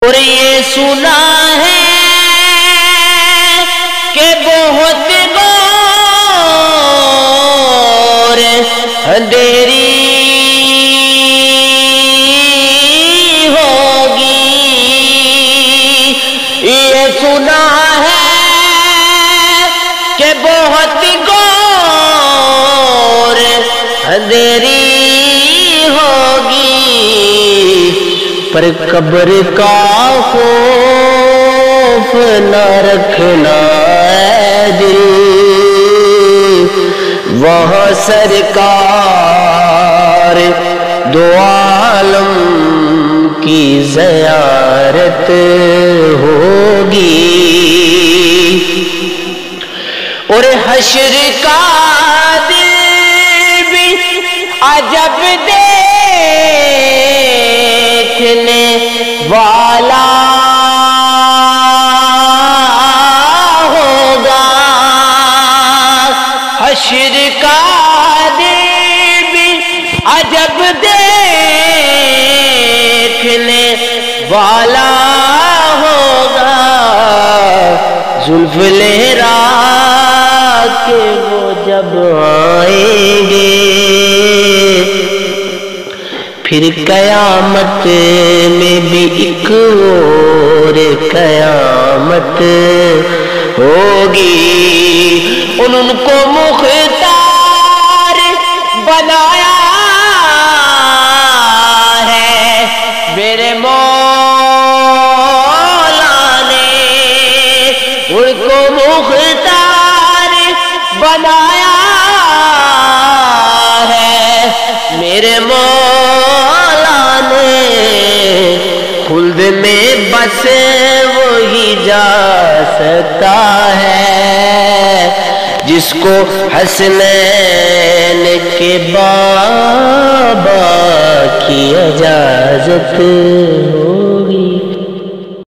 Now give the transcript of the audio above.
اور یہ سنا ہے کہ بہت غور اندھیری ہوگی، یہ سنا ہے کہ بہت غور اندھیری ہوگی، پر قبر کا خوف نہ رکھنا اے دل، وہاں سرکار دو عالم کی زیارت ہوگی، اور حشر کا دل بھی عجب دیکھنے والا ہوگا، حشر کا دل بھی عجب دیکھنے والا ہوگا، زلف لہرا کے وہ جب آئیں گے، پھر قیامت میں بھی ایک اور قیامت ہوگی، ان کو مختار بنایا ہے میرے مولا نے، ان کو مختار بنایا ہے میرے مولا نے، خلد میں بس وہی جا سکتا ہے جس کو حسنین کے بابا کی اجازت ہو۔